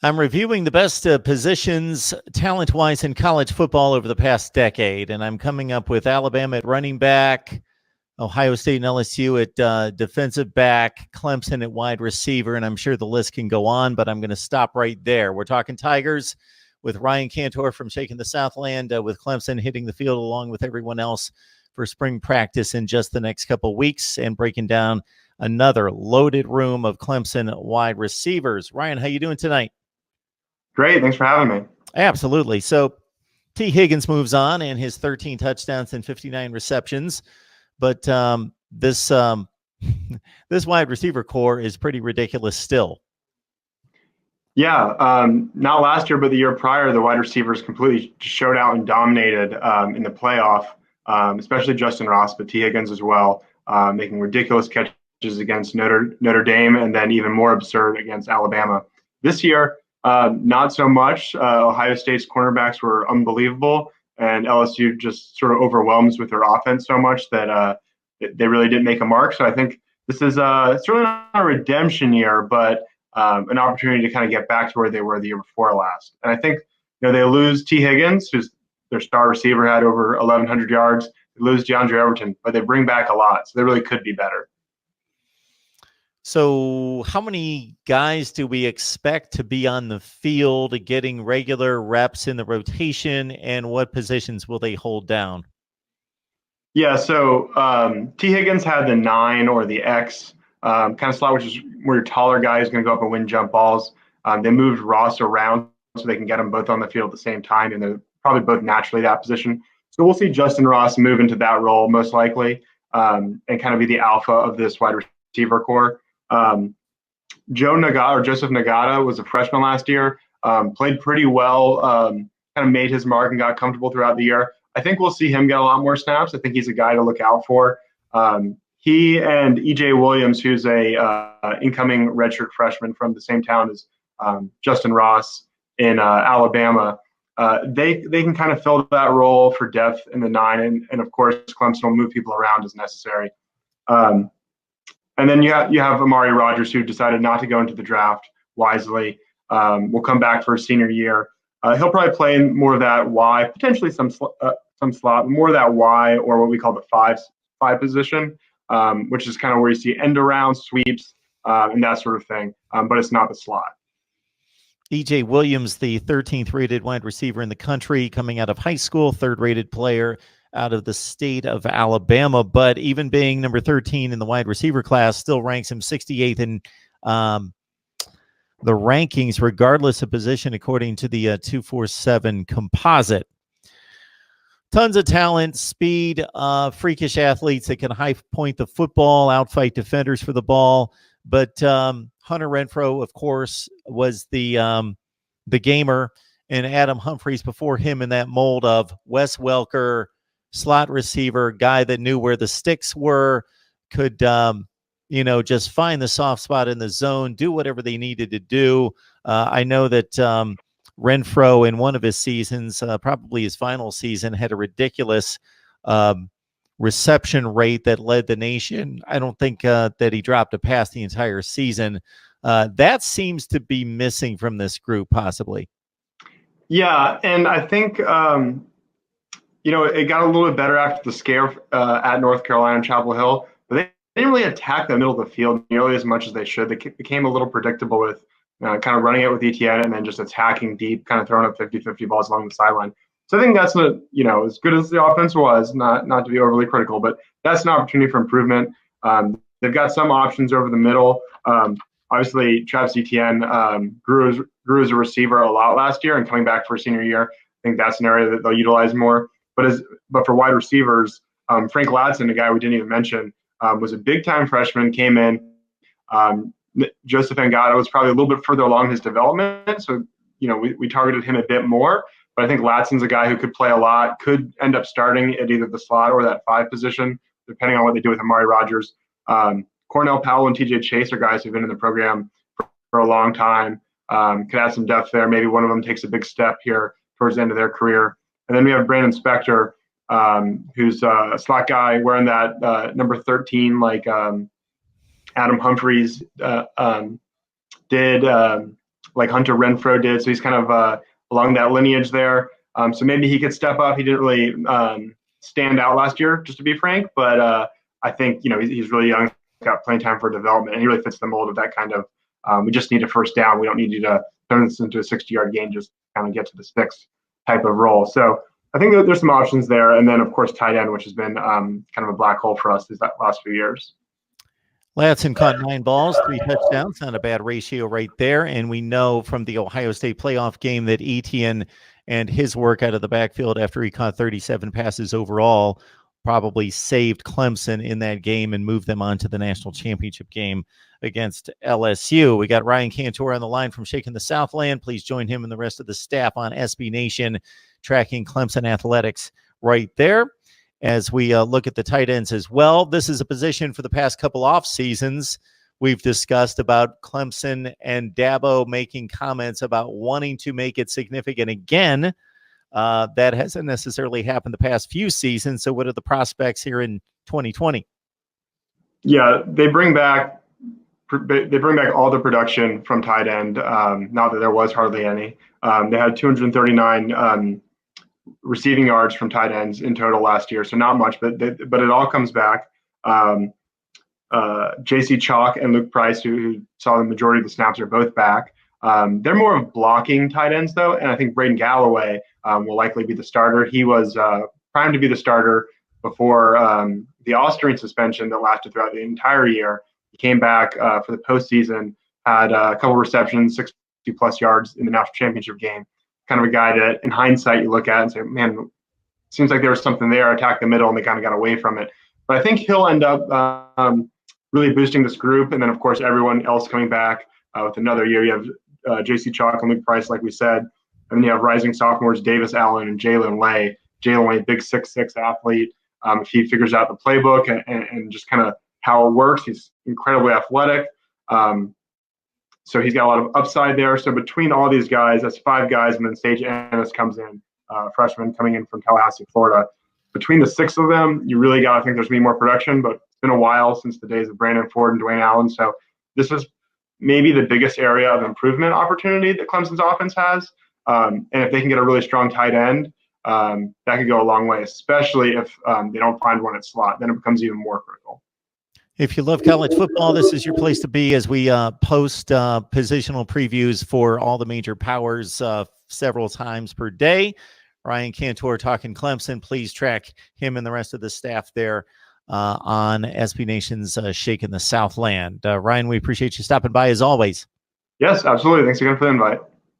I'm reviewing the best positions talent-wise in college football over the past decade, and I'm coming up with Alabama at running back, Ohio State and LSU at defensive back, Clemson at wide receiver, and I'm sure the list can go on, but I'm going to stop right there. We're talking Tigers with Ryan Cantor from Shaking the Southland, with Clemson hitting the field along with everyone else for spring practice in just the next couple weeks, and breaking down another loaded room of Clemson wide receivers. Ryan, how you doing tonight? Great. Thanks for having me. Absolutely. So T. Higgins moves on and his 13 touchdowns and 59 receptions. But this wide receiver core is pretty ridiculous still. Yeah. Not last year, but the year prior, the wide receivers completely showed out and dominated in the playoff, especially Justin Ross, but T. Higgins as well, making ridiculous catches against Notre Dame, and then even more absurd against Alabama. This year, not so much. Ohio State's cornerbacks were unbelievable, and LSU just sort of overwhelms with their offense so much that they really didn't make a mark. So I think this is certainly not a redemption year, but an opportunity to kind of get back to where they were the year before last. And I think they lose T. Higgins, who's their star receiver, had over 1,100 yards. They lose DeAndre Overton, but they bring back a lot, so they really could be better. So how many guys do we expect to be on the field getting regular reps in the rotation, and what positions will they hold down? Yeah, so T. Higgins had the 9 or the X kind of slot, which is where your taller guy is going to go up and win jump balls. They moved Ross around so they can get them both on the field at the same time, and they're probably both naturally that position. So we'll see Justin Ross move into that role most likely, and kind of be the alpha of this wide receiver core. Joseph Nagata was a freshman last year, played pretty well, kind of made his mark and got comfortable throughout the year. I think we'll see him get a lot more snaps. I think he's a guy to look out for. He and E.J. Williams, who's a incoming redshirt freshman from the same town as Justin Ross in Alabama, they can kind of fill that role for depth in the 9, and of course Clemson will move people around as necessary. And then you have Amari Rogers, who decided not to go into the draft wisely. Will come back for his senior year. He'll probably play in more of that Y, potentially some slot, more of that Y, or what we call the five position, which is kind of where you see end around sweeps and that sort of thing. But it's not the slot. E.J. Williams, the 13th rated wide receiver in the country, coming out of high school, 3rd rated player out of the state of Alabama, but even being number 13 in the wide receiver class still ranks him 68th in the rankings, regardless of position, according to the 247 composite. Tons of talent, speed, freakish athletes that can high point the football, outfight defenders for the ball. But Hunter Renfrow, of course, was the gamer, and Adam Humphries before him in that mold of Wes Welker, slot receiver, guy that knew where the sticks were, could just find the soft spot in the zone, do whatever they needed to do. I know that Renfrow in one of his seasons, probably his final season, had a ridiculous reception rate that led the nation. I don't think that he dropped a pass the entire season. That seems to be missing from this group, possibly. Yeah, and I think it got a little bit better after the scare at North Carolina and Chapel Hill, but they didn't really attack the middle of the field nearly as much as they should. They became a little predictable with kind of running it with ETN and then just attacking deep, kind of throwing up 50-50 balls along the sideline. So I think that's as good as the offense was, not to be overly critical, but that's an opportunity for improvement. They've got some options over the middle. Obviously, Travis Etienne grew as a receiver a lot last year, and coming back for a senior year, I think that's an area that they'll utilize more. But for wide receivers, Frank Ladson, a guy we didn't even mention, was a big-time freshman, came in. Joseph Ngata was probably a little bit further along his development, so we targeted him a bit more. But I think Latson's a guy who could play a lot, could end up starting at either the slot or that 5 position, depending on what they do with Amari Rogers. Cornell Powell and TJ Chase are guys who've been in the program for a long time. Could add some depth there. Maybe one of them takes a big step here towards the end of their career. And then we have Brandon Spector, who's a slot guy wearing that number 13, like Adam Humphries did like Hunter Renfrow did. So he's kind of along that lineage there. So maybe he could step up. He didn't really stand out last year, just to be frank. But I think, he's really young, got plenty of time for development, and he really fits the mold of that kind of, we just need a first down. We don't need you to turn this into a 60-yard gain, just kind of get to the sticks type of role. So I think that there's some options there. And then, of course, tight end, which has been kind of a black hole for us these last few years. Ladson caught 9 balls, 3 touchdowns. Not a bad ratio right there. And we know from the Ohio State playoff game that Etienne and his work out of the backfield after he caught 37 passes overall probably saved Clemson in that game and moved them on to the national championship game against LSU. We got Ryan Cantor on the line from Shaking the Southland. Please join him and the rest of the staff on SB Nation, tracking Clemson athletics right there. As we look at the tight ends as well, this is a position for the past couple off seasons we've discussed about Clemson and Dabo making comments about wanting to make it significant again. That hasn't necessarily happened the past few seasons. So what are the prospects here in 2020? Yeah, they bring back all the production from tight end. Not that there was hardly any. They had 239 receiving yards from tight ends in total last year, so not much, but it all comes back. J.C. Chalk and Luke Price, who saw the majority of the snaps, are both back. They're more of blocking tight ends, though, and I think Braden Galloway will likely be the starter. He was primed to be the starter before the Austrian suspension that lasted throughout the entire year. He came back for the postseason, had a couple receptions, 60-plus yards in the national championship game. Kind of a guy that, in hindsight, you look at and say, man, seems like there was something there, attack the middle, and they kind of got away from it. But I think he'll end up really boosting this group. And then, of course, everyone else coming back with another year. You have J.C. Chalk and Luke Price, like we said. And then you have rising sophomores Davis Allen and Jalen Lay. Jalen Lay, big 6'6" athlete. If he figures out the playbook and just kind of how it works, he's incredibly athletic. So he's got a lot of upside there. So between all these guys, that's 5 guys, and then Sage Ennis comes in, freshman coming in from Tallahassee, Florida. Between the 6 of them, you really got to think there's going to be more production, but it's been a while since the days of Brandon Ford and Dwayne Allen. So this is maybe the biggest area of improvement opportunity that Clemson's offense has. And if they can get a really strong tight end, that could go a long way, especially if they don't find one at slot. Then it becomes even more critical. If you love college football, this is your place to be as we post positional previews for all the major powers several times per day. Ryan Cantor talking Clemson. Please track him and the rest of the staff there on SB Nation's Shaking the Southland. Ryan, we appreciate you stopping by as always. Yes, absolutely. Thanks again for the invite.